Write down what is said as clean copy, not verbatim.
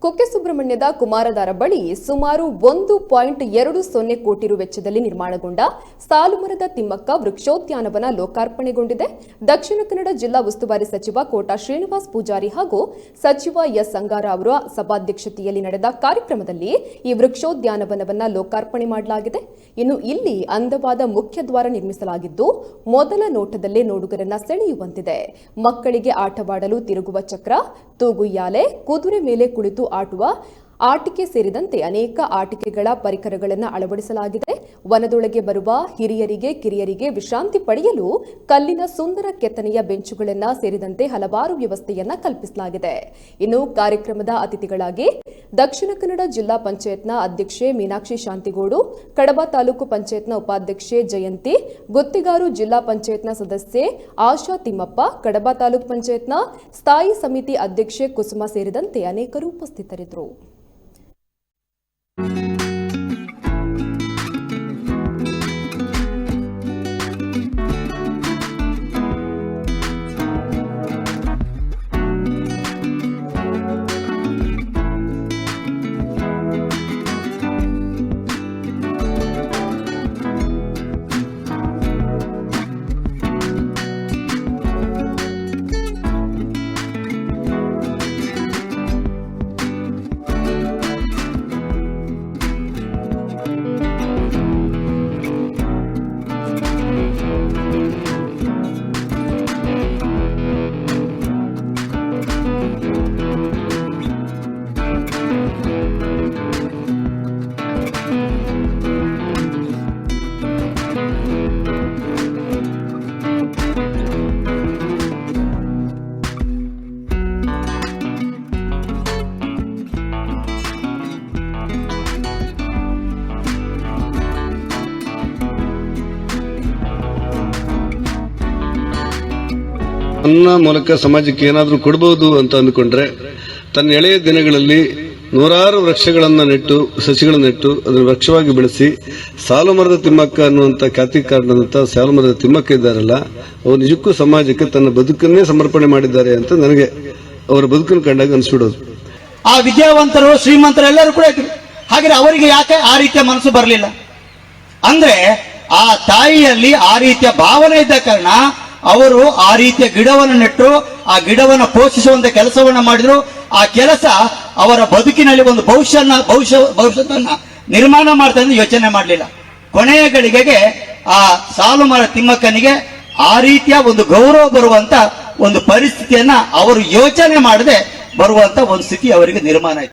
ಕುಕ್ಕೆ ಸುಬ್ರಹ್ಮಣ್ಯದ ಕುಮಾರಧಾರ ಬಳಿ ಸುಮಾರು 1.20 ಕೋಟಿ ರು ವೆಚ್ಚದಲ್ಲಿ ನಿರ್ಮಾಣಗೊಂಡ ಸಾಲುಮರದ ತಿಮ್ಮಕ್ಕ ವೃಕ್ಷೋದ್ಯಾನವನ ಲೋಕಾರ್ಪಣೆಗೊಂಡಿದೆ. ದಕ್ಷಿಣ ಕನ್ನಡ ಜಿಲ್ಲಾ ಉಸ್ತುವಾರಿ ಸಚಿವ ಕೋಟಾ ಶ್ರೀನಿವಾಸ್ ಪೂಜಾರಿ ಹಾಗೂ ಸಚಿವ ಎಸ್ ಅಂಗಾರ ಅವರ ಸಭಾಧ್ಯಕ್ಷತೆಯಲ್ಲಿ ನಡೆದ ಕಾರ್ಯಕ್ರಮದಲ್ಲಿ ಈ ವೃಕ್ಷೋದ್ಯಾನವನವನ್ನು ಲೋಕಾರ್ಪಣೆ ಮಾಡಲಾಗಿದೆ. ಇನ್ನು ಇಲ್ಲಿ ಅಂದವಾದ ಮುಖ್ಯ ದ್ವಾರ ನಿರ್ಮಿಸಲಾಗಿದ್ದು ಮೊದಲ ನೋಟದಲ್ಲೇ ನೋಡುಗರನ್ನ ಸೆಳೆಯುವಂತಿದೆ. ಮಕ್ಕಳಿಗೆ ಆಟವಾಡಲು ತಿರುಗುವ ಚಕ್ರ, ತೂಗುಯ್ಯಾಲೆ, ಕುದುರೆ ಮೇಲೆ ಕುಳಿತು ಆಟುವ ಆಟಿಕೆ ಸೇರಿದಂತೆ ಅನೇಕ ಆಟಿಕೆಗಳ ಪರಿಕರಗಳನ್ನು ಅಳವಡಿಸಲಾಗಿದೆ. ವನದೊಳಗೆ ಬರುವ ಹಿರಿಯರಿಗೆ ಕಿರಿಯರಿಗೆ ವಿಶ್ರಾಂತಿ ಪಡೆಯಲು ಕಲ್ಲಿನ ಸುಂದರ ಕೆತ್ತನೆಯ ಬೆಂಚುಗಳನ್ನು ಸೇರಿದಂತೆ ಹಲವಾರು ವ್ಯವಸ್ಥೆಯನ್ನ ಕಲ್ಪಿಸಲಾಗಿದೆ. ಇನ್ನು ಕಾರ್ಯಕ್ರಮದ ಅತಿಥಿಗಳಾಗಿ ದಕ್ಷಿಣ ಕನ್ನಡ ಜಿಲ್ಲಾ ಪಂಚಾಯತ್ನ ಅಧ್ಯಕ್ಷೆ ಮೀನಾಕ್ಷಿ ಶಾಂತಿಗೋಡು, ಕಡಬ ತಾಲೂಕು ಪಂಚಾಯತ್ನ ಉಪಾಧ್ಯಕ್ಷೆ ಜಯಂತಿ, ಗುತ್ತಿಗಾರು ಜಿಲ್ಲಾ ಪಂಚಾಯತ್ನ ಸದಸ್ಯೆ ಆಶಾ ತಿಮ್ಮಪ್ಪ, ಕಡಬ ತಾಲೂಕು ಪಂಚಾಯತ್ನ ಸ್ಥಾಯಿ ಸಮಿತಿ ಅಧ್ಯಕ್ಷೆ ಕುಸುಮ ಸೇರಿದಂತೆ ಅನೇಕರು ಉಪಸ್ಥಿತರಿದ್ದರು. ನನ್ನ ಮೂಲಕ ಸಮಾಜಕ್ಕೆ ಏನಾದರೂ ಕೊಡಬಹುದು ಅಂತ ಅಂದುಕೊಂಡ್ರೆ ತನ್ನ ಎಳೆಯ ದಿನಗಳಲ್ಲಿ ನೂರಾರು ವೃಕ್ಷಗಳನ್ನು ನೆಟ್ಟು ಸಸಿಗಳನ್ನು ನೆಟ್ಟು ಅದನ್ನು ವೃಕ್ಷವಾಗಿ ಬೆಳೆಸಿ ಸಾಲುಮರದ ತಿಮ್ಮಕ್ಕ ಅನ್ನುವಂಥ ಖ್ಯಾತಿ ಕಾರಣದಂತ ಸಾಲುಮರದ ತಿಮ್ಮಕ್ಕ ಇದ್ದಾರಲ್ಲ, ಅವರು ನಿಜಕ್ಕೂ ಸಮಾಜಕ್ಕೆ ತನ್ನ ಬದುಕನ್ನೇ ಸಮರ್ಪಣೆ ಮಾಡಿದ್ದಾರೆ ಅಂತ ನನಗೆ ಅವರ ಬದುಕನ್ನು ಕಂಡಾಗ ಅನಿಸ್ಬಿಡೋದು. ಆ ವಿದ್ಯಾವಂತರು ಶ್ರೀಮಂತರು ಎಲ್ಲರೂ ಕೂಡ ಇದ್ರು. ಹಾಗೆ ಅವರಿಗೆ ಯಾಕೆ ಆ ರೀತಿಯ ಮನಸ್ಸು ಬರಲಿಲ್ಲ ಅಂದ್ರೆ ಆ ತಾಯಿಯಲ್ಲಿ ಆ ರೀತಿಯ ಭಾವನೆ ಇದ್ದ ಕಾರಣ ಅವರು ಆ ರೀತಿಯ ಗಿಡವನ್ನು ನೆಟ್ಟು ಆ ಗಿಡವನ್ನು ಪೋಷಿಸುವಂತ ಕೆಲಸವನ್ನ ಮಾಡಿದ್ರು. ಆ ಕೆಲಸ ಅವರ ಬದುಕಿನಲ್ಲಿ ಒಂದು ಭವಿಷ್ಯತನ್ನ ನಿರ್ಮಾಣ ಮಾಡ್ತಾ ಯೋಚನೆ ಮಾಡಲಿಲ್ಲ. ಕೊನೆಯ ಗಳಿಗೆಗೆ ಆ ಸಾಲುಮರ ತಿಮ್ಮಕ್ಕನಿಗೆ ಆ ರೀತಿಯ ಒಂದು ಗೌರವ ಬರುವಂತ ಒಂದು ಪರಿಸ್ಥಿತಿಯನ್ನ ಅವರು ಯೋಚನೆ ಮಾಡದೆ ಬರುವಂತ ಒಂದು ಸ್ಥಿತಿ ಅವರಿಗೆ ನಿರ್ಮಾಣ ಆಯಿತು.